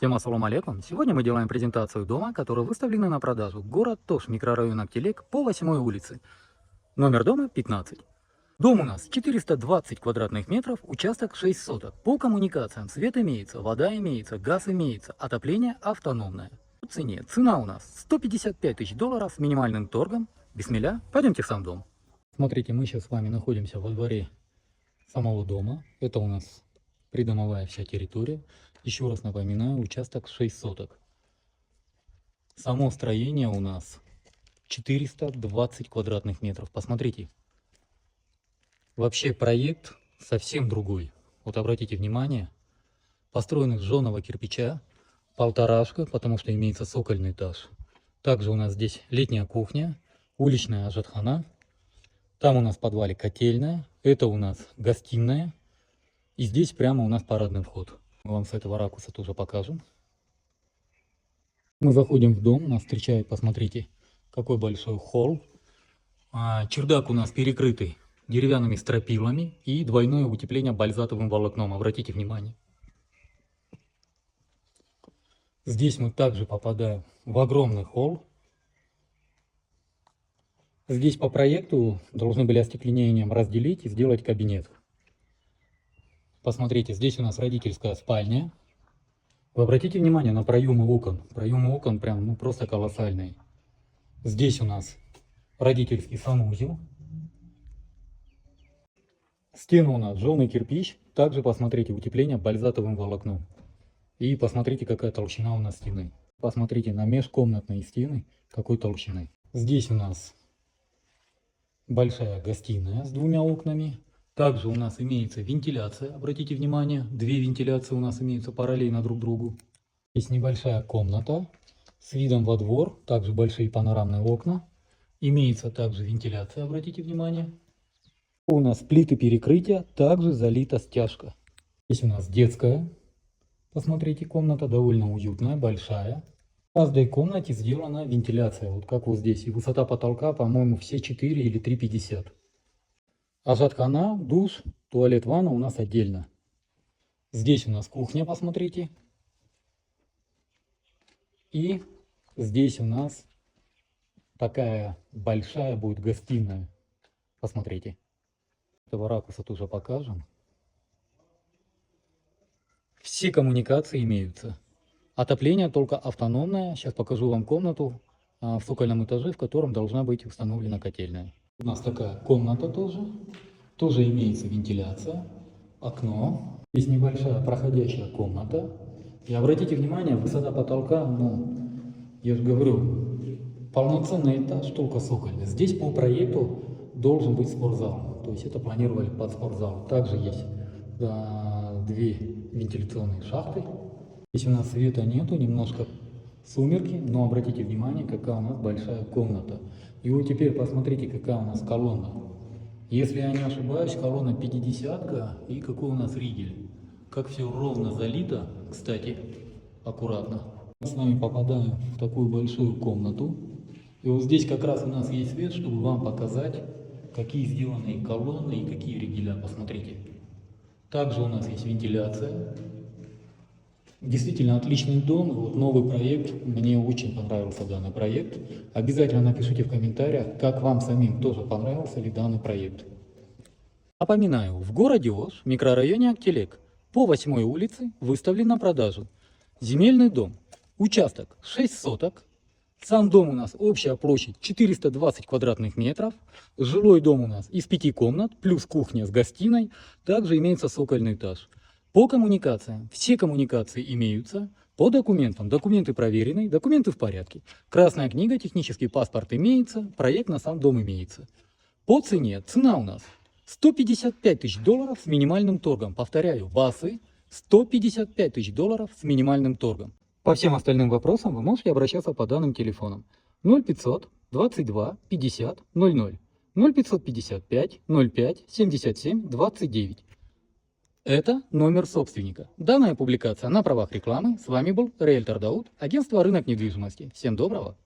Всем ассаламу алейкум. Сегодня мы делаем презентацию дома, который выставлен на продажу. Город Тош, микрорайон Актелек, по 8 улице. Номер дома 15. Дом у нас 420 квадратных метров, участок 6 соток. По коммуникациям свет имеется, вода имеется, газ имеется, отопление автономное. По цене. Цена у нас 155 тысяч долларов с минимальным торгом. Бисмилля, пойдемте в сам дом. Смотрите, мы сейчас с вами находимся во дворе самого дома. Это у нас придомовая вся территория. Еще раз напоминаю, участок 6 соток. Само строение у нас 420 квадратных метров. Посмотрите. Вообще проект совсем другой. Вот обратите внимание. Построен из жженого кирпича. Полторашка, потому что имеется цокольный этаж. Также у нас здесь летняя кухня, уличная ажатхана. Там у нас в подвале котельная. Это у нас гостиная. И здесь прямо у нас парадный вход. Мы вам с этого ракурса тоже покажем. Мы заходим в дом, нас встречает, посмотрите, какой большой холл. Чердак у нас перекрытый деревянными стропилами и двойное утепление бальзатовым волокном. Обратите внимание. Здесь мы также попадаем в огромный холл. Здесь по проекту должны были остеклением разделить и сделать кабинет. Посмотрите, здесь у нас родительская спальня. Вы обратите внимание на проемы окон. Проемы окон прям просто колоссальные. Здесь у нас родительский санузел. Стены у нас жженый кирпич. Также посмотрите, утепление бальзатовым волокном. И посмотрите, какая толщина у нас стены. Посмотрите на межкомнатные стены, какой толщины. Здесь у нас большая гостиная с двумя окнами. Также у нас имеется вентиляция, обратите внимание, две вентиляции у нас имеются параллельно друг другу. Есть небольшая комната с видом во двор, также большие панорамные окна. Имеется также вентиляция, обратите внимание. У нас плиты перекрытия, также залита стяжка. Здесь у нас детская, посмотрите, комната довольно уютная, большая. В каждой комнате сделана вентиляция, вот как вот здесь. И высота потолка, по-моему, все 4 или 3,50. Ажатхана, душ, туалет, ванна у нас отдельно. Здесь у нас кухня, посмотрите. И здесь у нас такая большая будет гостиная. Посмотрите. Этого ракурса тоже покажем. Все коммуникации имеются. Отопление только автономное. Сейчас покажу вам комнату в цокольном этаже, в котором должна быть установлена котельная. У нас такая комната тоже имеется вентиляция, окно. Здесь небольшая проходящая комната. И обратите внимание, высота потолка, я же говорю, полноценный этаж, только цокольный. Здесь по проекту должен быть спортзал. То есть это планировали под спортзал. Также есть две вентиляционные шахты. Здесь у нас света нету, немножко сумерки, но обратите внимание, какая у нас большая комната. И вот теперь посмотрите, какая у нас колонна. Если я не ошибаюсь, колонна 50-ка и какой у нас ригель. Как все ровно залито, кстати, аккуратно. Мы с вами попадаем в такую большую комнату. И вот здесь как раз у нас есть свет, чтобы вам показать, какие сделаны колонны и какие ригеля. Посмотрите. Также у нас есть вентиляция. Действительно отличный дом, вот новый проект, мне очень понравился данный проект. Обязательно напишите в комментариях, как вам самим тоже понравился ли данный проект. Напоминаю, в городе Ош, в микрорайоне Актелек, по 8 улице выставлен на продажу земельный дом, участок 6 соток. Сам дом у нас общая площадь 420 квадратных метров, жилой дом у нас из 5 комнат, плюс кухня с гостиной, также имеется цокольный этаж. По коммуникациям, все коммуникации имеются, по документам, документы проверены, документы в порядке. Красная книга, технический паспорт имеется, проект на сам дом имеется. По цене, цена у нас 155 тысяч долларов с минимальным торгом. Повторяю, басы 155 тысяч долларов с минимальным торгом. По всем остальным вопросам вы можете обращаться по данным телефонам 0500 22 50 00, 0555 05 77 29. Это номер собственника. Данная публикация на правах рекламы. С вами был риэлтор Дауд, агентство «Рынок недвижимости». Всем доброго!